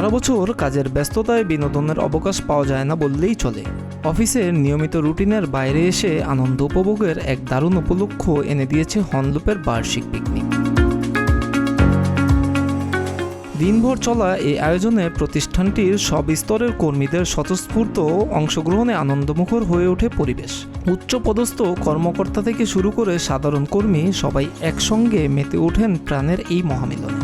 সারা বছর কাজের ব্যস্ততায় বিনোদনের অবকাশ পাওয়া যায় না বললেই চলে। অফিসের নিয়মিত রুটিনের বাইরে এসে আনন্দ উপভোগের এক দারুণ উপলক্ষ এনে দিয়েছে হনলুপের বার্ষিক পিকনিক। দিনভর চলা এই আয়োজনে প্রতিষ্ঠানটির সব স্তরের কর্মীদের স্বতঃস্ফূর্ত অংশগ্রহণে আনন্দমুখর হয়ে ওঠে পরিবেশ। উচ্চপদস্থ কর্মকর্তা থেকে শুরু করে সাধারণ কর্মী সবাই একসঙ্গে মেতে ওঠেন প্রাণের এই মহামিলনে।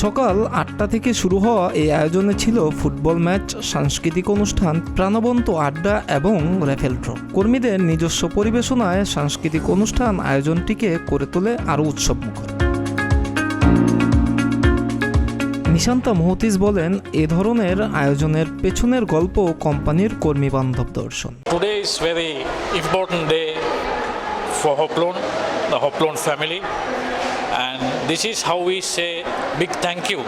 সকাল ৮টা থেকে শুরু হওয়া এই আয়োজনে ছিল ফুটবল ম্যাচ, সাংস্কৃতিক অনুষ্ঠান, প্রাণবন্ত আড্ডা এবং র্যাফেল ড্র। কর্মীদের নিজস্ব পরিবেশনায় সাংস্কৃতিক অনুষ্ঠান আয়োজনটিকে করে তোলে আরও উৎসবমুখর। নিশান্তা মহতিজ বলেন, এ ধরনের আয়োজনের পেছনের গল্প কোম্পানির কর্মী বান্ধব দর্শন। Today is very important day for Hoplon, the Hoplon family, and this is how we say big thank you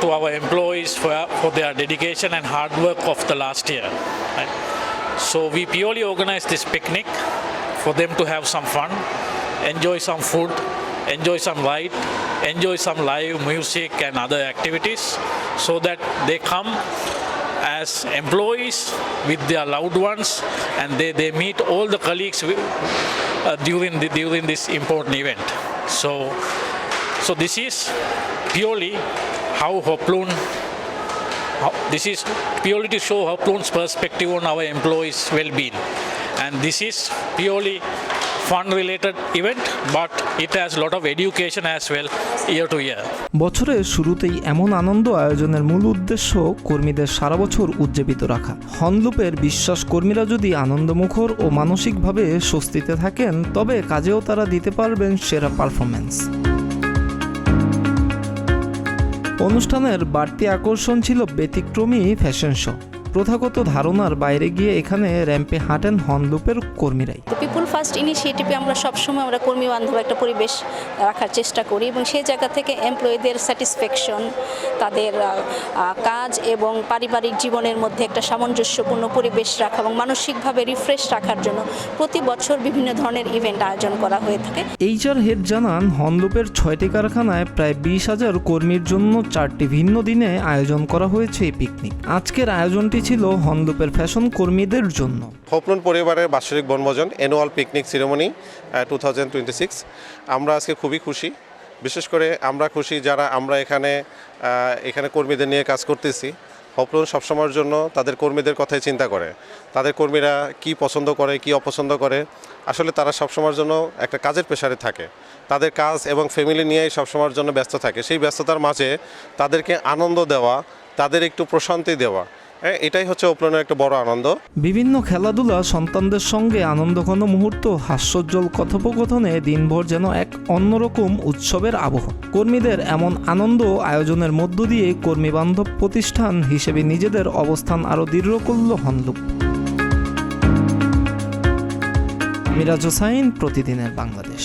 to our employees for their dedication and hard work of the last year. Right? So we purely organized this picnic for them to have some fun, enjoy some food, enjoy some ride, enjoy some live music and other activities, so that they come as employees with their loved ones and they meet all the colleagues during this important event. So this is purely how Hoplon, this is purely to show Hoplon's perspective on our employees' well-being, and this is purely fun-related event, but it has a lot of education as well year to year. বছরের শুরুতেই এমন আনন্দ আয়োজনের মূল উদ্দেশ্য কর্মীদের সারা বছর উজ্জীবিত রাখা। হনলুপের বিশ্বাস, কর্মীরা যদি আনন্দমুখর ও মানসিকভাবে স্বস্তিতে থাকেন, তবে কাজেও তারা দিতে পারবেন সেরা পারফরম্যান্স। অনুষ্ঠানের বাড়তি আকর্ষণ ছিল ব্যতিক্রমী ফ্যাশন শো। প্রথাগত ধারণার বাইরে গিয়ে এখানে র্যাম্পে হাঁটেন হনলুপের কর্মীরাই। পিপুল ফার্স্ট ইনিশিয়েটিভে সবসময় আমরা কর্মী বান্ধব একটা পরিবেশ রাখার চেষ্টা করি, এবং সেই জায়গা থেকে এমপ্লয়ীদের স্যাটিসফ্যাকশন, তাদের কাজ এবং পারিবারিক জীবনের মধ্যে একটা সামঞ্জস্যপূর্ণ পরিবেশ রাখা এবং মানসিকভাবে রিফ্রেশ রাখার জন্য প্রতি বছর বিভিন্ন ধরনের ইভেন্ট আয়োজন করা হয়ে থাকে। এইচআর হেড জানান, হনলুপের ৬টি কারখানায় প্রায় ২০,০০০ কর্মীর জন্য ৪টি ভিন্ন দিনে আয়োজন করা হয়েছে এই পিকনিক। আজকের আয়োজনটি ছিল হনলুপের ফ্যাশন কর্মীদের জন্য। হোপলন পরিবারের বার্ষিক বনভোজন অ্যানুয়াল পিকনিক সেরেমনি 2026। আমরা আজকে খুবই খুশি, বিশেষ করে আমরা খুশি যারা আমরা এখানে কর্মীদের নিয়ে কাজ করতেছি। হোপলন সবসময়ের জন্য তাদের কর্মীদের কথাই চিন্তা করে, তাদের কর্মীরা কি পছন্দ করে কি অপছন্দ করে। আসলে তারা সবসময়ের জন্য একটা কাজের প্রেশারে থাকে, তাদের কাজ এবং ফ্যামিলি নিয়েই সবসময়ের জন্য ব্যস্ত থাকে। সেই ব্যস্ততার মাঝে তাদেরকে আনন্দ দেওয়া, তাদের একটু প্রশান্তি দেওয়া, এটাই হচ্ছে হোপলনের একটা বড় আনন্দ। বিভিন্ন খেলাধুলা, সন্তানদের সঙ্গে আনন্দঘন মুহূর্ত, হাস্যোজ্জ্বল কথোপকথনে দিনভর যেন এক অন্যরকম উৎসবের আবহ। কর্মীদের এমন আনন্দ আয়োজনের মধ্য দিয়ে কর্মী বান্ধব প্রতিষ্ঠান হিসেবে নিজেদের অবস্থান আরও দৃঢ় করল হনলুপ। মিরাজ হোসাইন, প্রতিদিনের বাংলাদেশ।